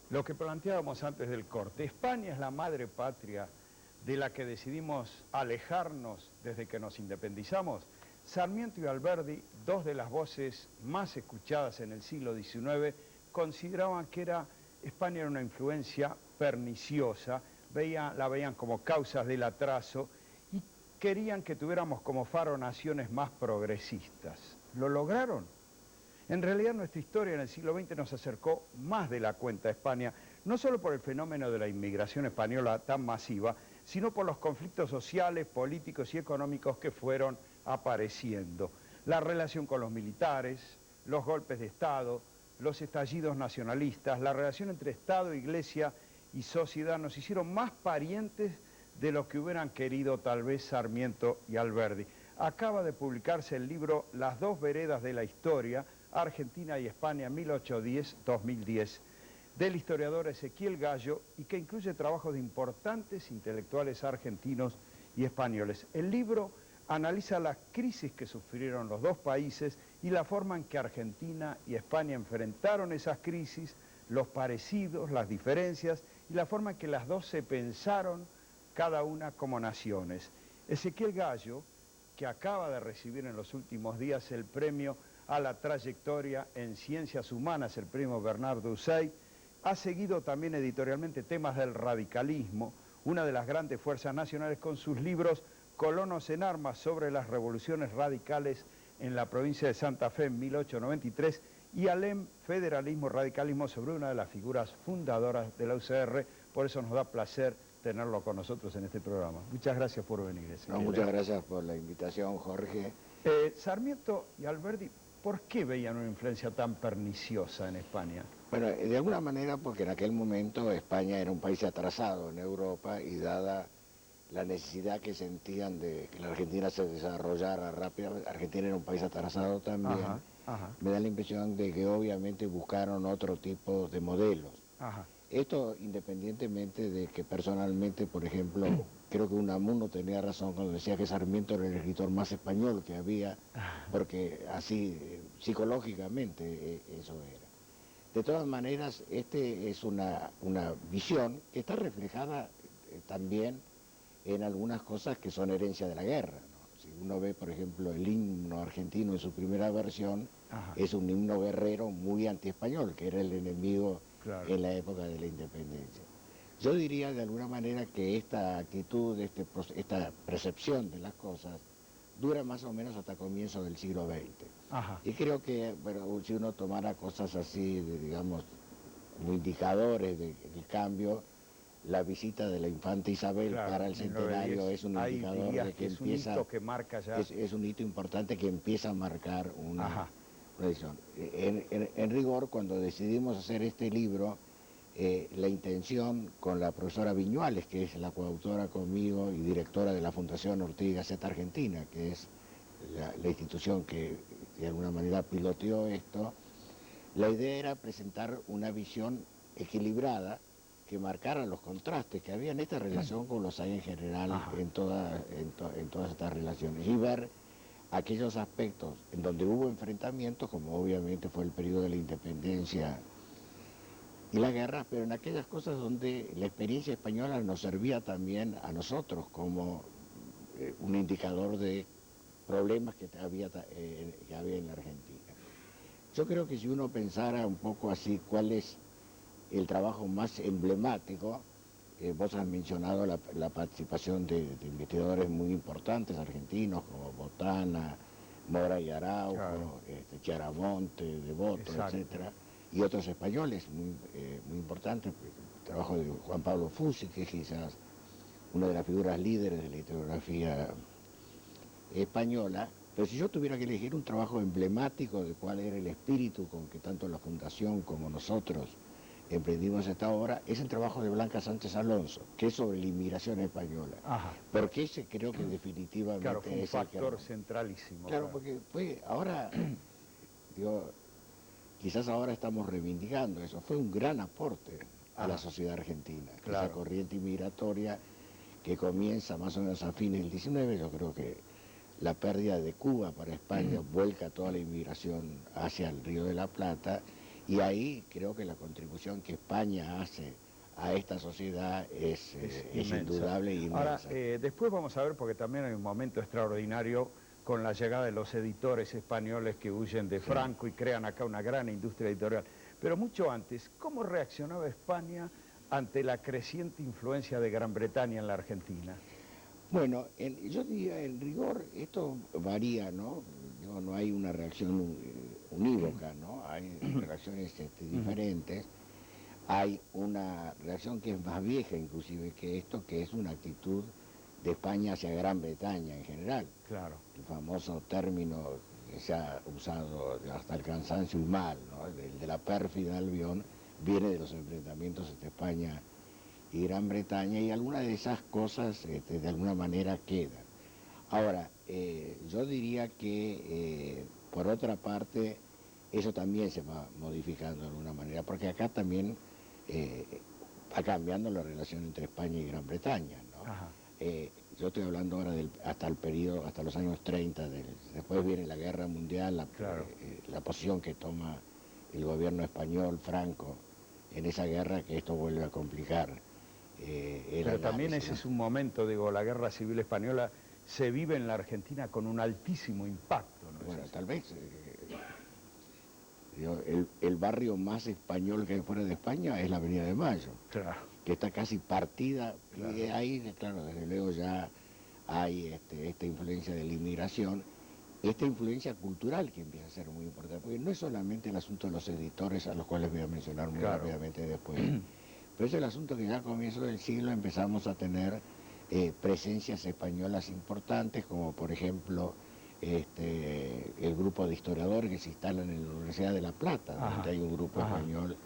Lo que planteábamos antes del corte, España es la madre patria de la que decidimos alejarnos desde que nos independizamos. Sarmiento y Alberdi, dos de las voces más escuchadas en el siglo XIX, consideraban que España era una influencia perniciosa, la veían como causas del atraso y querían que tuviéramos como faro naciones más progresistas. ¿Lo lograron? En realidad nuestra historia en el siglo XX nos acercó más de la cuenta a España, no solo por el fenómeno de la inmigración española tan masiva, sino por los conflictos sociales, políticos y económicos que fueron apareciendo. La relación con los militares, los golpes de Estado, los estallidos nacionalistas, la relación entre Estado, Iglesia y sociedad nos hicieron más parientes de lo que hubieran querido tal vez Sarmiento y Alberdi. Acaba de publicarse el libro Las dos veredas de la historia, Argentina y España 1810-2010, del historiador Ezequiel Gallo, y que incluye trabajos de importantes intelectuales argentinos y españoles. El libro analiza las crisis que sufrieron los dos países y la forma en que Argentina y España enfrentaron esas crisis, los parecidos, las diferencias y la forma en que las dos se pensaron cada una como naciones. Ezequiel Gallo, que acaba de recibir en los últimos días el premio a la trayectoria en ciencias humanas, el premio Bernardo Hussein, ha seguido también editorialmente temas del radicalismo, una de las grandes fuerzas nacionales, con sus libros Colonos en Armas sobre las revoluciones radicales en la provincia de Santa Fe en 1893 y Alem, Federalismo, Radicalismo, sobre una de las figuras fundadoras de la UCR. Por eso nos da placer tenerlo con nosotros en este programa. Muchas gracias por venir. No, muchas gracias por la invitación, Jorge. Sarmiento y Alberdi, ¿por qué veían una influencia tan perniciosa en España? Bueno, de alguna manera porque en aquel momento España era un país atrasado en Europa y dada la necesidad que sentían de que la Argentina se desarrollara rápidamente, Argentina era un país atrasado también, me da la impresión de que obviamente buscaron otro tipo de modelos. Esto independientemente de que personalmente, por ejemplo, creo que Unamuno tenía razón cuando decía que Sarmiento era el escritor más español que había, porque así psicológicamente eso era. De todas maneras, este es una visión que está reflejada también en algunas cosas que son herencia de la guerra, ¿no? Si uno ve, por ejemplo, el himno argentino en su primera versión, es un himno guerrero muy antiespañol, que era el enemigo en la época de la independencia. Yo diría de alguna manera que esta actitud, esta percepción de las cosas, dura más o menos hasta comienzos del siglo XX. Y creo que, bueno, si uno tomara cosas así, digamos, como indicadores del cambio, la visita de la infanta Isabel para el centenario es un indicador de que empieza, un hito que marca ya. Es un hito importante que empieza a marcar una tradición. En rigor, cuando decidimos hacer este libro, la intención con la profesora Viñuales, que es la coautora conmigo y directora de la Fundación Ortega y Gasset Argentina, que es la institución que de alguna manera piloteó esto, la idea era presentar una visión equilibrada que marcara los contrastes que había en esta relación con los hay en general en todas estas relaciones, y ver aquellos aspectos en donde hubo enfrentamientos, como obviamente fue el periodo de la independencia y la guerra, pero en aquellas cosas donde la experiencia española nos servía también a nosotros como un indicador de problemas que había en la Argentina. Yo creo que si uno pensara un poco así, cuál es el trabajo más emblemático, vos has mencionado la participación de investigadores muy importantes argentinos como Botana, Mora y Araujo, Chiaramonte, Devoto, etcétera, y otros españoles muy importantes, el trabajo de Juan Pablo Fusi, que es quizás una de las figuras líderes de la historiografía española. Pero si yo tuviera que elegir un trabajo emblemático de cuál era el espíritu con que tanto la Fundación como nosotros emprendimos esta obra, es el trabajo de Blanca Sánchez Alonso, que es sobre la inmigración española. Porque ese creo que definitivamente fue un factor centralísimo. Claro, porque ahora, digo, quizás ahora estamos reivindicando eso, fue un gran aporte a la sociedad argentina. Esa corriente inmigratoria que comienza más o menos a fines del 19, yo creo que la pérdida de Cuba para España vuelca toda la inmigración hacia el Río de la Plata, Y ahí creo que la contribución que España hace a esta sociedad es indudable y inmensa. Ahora, después vamos a ver, porque también hay un momento extraordinario con la llegada de los editores españoles que huyen de Franco y crean acá una gran industria editorial. Pero mucho antes, ¿cómo reaccionaba España ante la creciente influencia de Gran Bretaña en la Argentina? Bueno, yo diría, en rigor, esto varía, ¿no? No hay una reacción unívoca, ¿no? Hay reacciones diferentes. Hay una reacción que es más vieja inclusive que esto, que es una actitud de España hacia Gran Bretaña en general. Claro. El famoso término que se ha usado hasta el cansancio y mal, ¿no? El de la pérfida Albión, viene de los enfrentamientos entre España y Gran Bretaña, y algunas de esas cosas de alguna manera quedan. Ahora, yo diría que por otra parte eso también se va modificando de alguna manera, porque acá también va cambiando la relación entre España y Gran Bretaña, ¿no? Yo estoy hablando ahora hasta el periodo, hasta los años 30, después viene la Guerra Mundial, la posición que toma el gobierno español, Franco, en esa guerra, que esto vuelve a complicar. Pero también ese es un momento, digo, la Guerra Civil Española se vive en la Argentina con un altísimo impacto, ¿no? Bueno, tal vez el barrio más español que hay fuera de España es la Avenida de Mayo, que está casi partida, y ahí, claro, desde luego ya hay esta influencia de la inmigración, esta influencia cultural que empieza a ser muy importante, porque no es solamente el asunto de los editores, a los cuales voy a mencionar muy rápidamente después, pero es el asunto que ya a comienzos del siglo empezamos a tener presencias españolas importantes, como por ejemplo el grupo de historiadores que se instalan en la Universidad de La Plata, donde hay un grupo español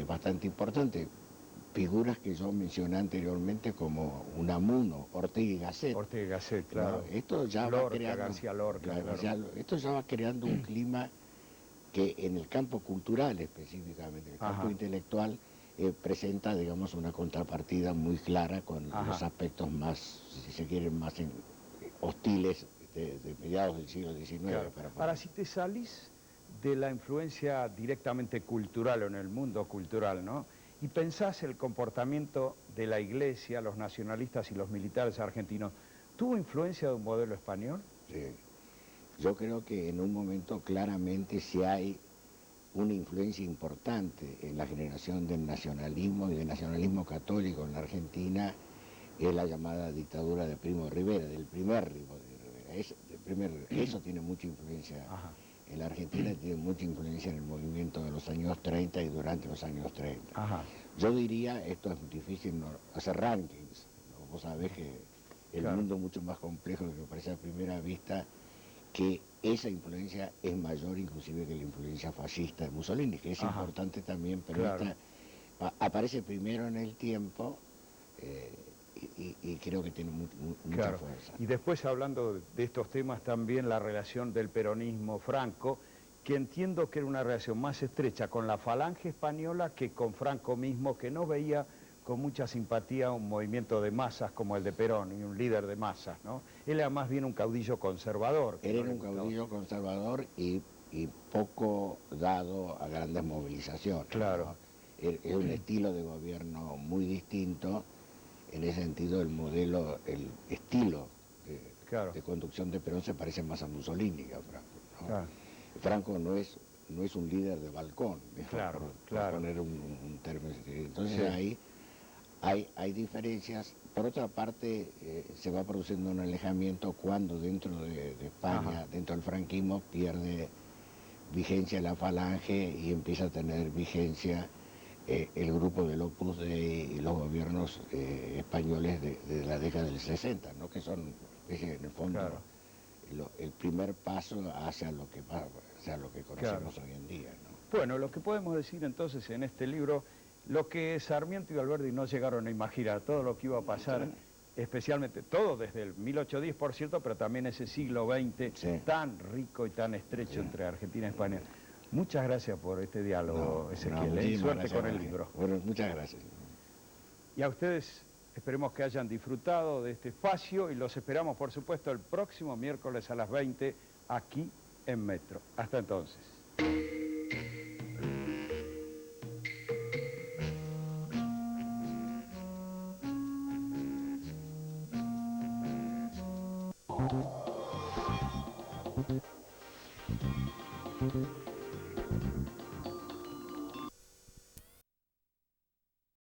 bastante importante. Figuras que yo mencioné anteriormente como Unamuno, Ortega y Gasset. Ortega y Gasset, claro. ¿No? Esto ya Lorca, va creando, García Lorca, esto ya va creando un clima que en el campo cultural específicamente, en el campo intelectual, presenta, digamos, una contrapartida muy clara con los aspectos más, si se quieren, más hostiles de mediados del siglo XIX. Claro. Ahora, si te salís de la influencia directamente cultural o en el mundo cultural, ¿no? Y pensás el comportamiento de la Iglesia, los nacionalistas y los militares argentinos, ¿tuvo influencia de un modelo español? Sí. Yo creo que en un momento claramente sí hay una influencia importante en la generación del nacionalismo y del nacionalismo católico en la Argentina, es la llamada dictadura de Primo de Rivera, del primer Primo de Rivera. Eso tiene mucha influencia en la Argentina, tiene mucha influencia en el movimiento de los años 30 y durante los años 30. Yo diría, esto es difícil hacer rankings, ¿no? Vos sabés que el mundo es mucho más complejo de lo que parece a primera vista, que esa influencia es mayor inclusive que la influencia fascista de Mussolini, que es importante también, pero esta aparece primero en el tiempo y creo que tiene mucha fuerza. Y después, hablando de estos temas, también la relación del peronismo-Franco, que entiendo que era una relación más estrecha con la falange española que con Franco mismo, que no veía con mucha simpatía un movimiento de masas como el de Perón y un líder de masas, ¿no? Él era más bien un caudillo conservador. Él era un caudillo conservador y poco dado a grandes movilizaciones. Claro. ¿No? Es un estilo de gobierno muy distinto, en ese sentido el modelo, el estilo de conducción de Perón se parece más a Mussolini que a Franco, ¿no? Franco no es un líder de balcón, por poner un término. Entonces ahí hay diferencias. Por otra parte, se va produciendo un alejamiento cuando dentro de España, dentro del franquismo, pierde vigencia la falange y empieza a tener vigencia el grupo del Opus Dei y los gobiernos españoles de la década del 60, ¿no? Que son, en el fondo, el primer paso hacia lo que conocemos hoy en día, ¿no? Bueno, lo que podemos decir entonces en este libro, lo que Sarmiento y Alberdi no llegaron a imaginar, todo lo que iba a pasar, especialmente todo desde el 1810, por cierto, pero también ese siglo XX tan rico y tan estrecho entre Argentina y España. Muchas gracias por este diálogo, Ezequiel. Suerte con el libro. Bueno, muchas gracias. Y a ustedes esperemos que hayan disfrutado de este espacio y los esperamos, por supuesto, el próximo miércoles a las 20 aquí en Metro. Hasta entonces.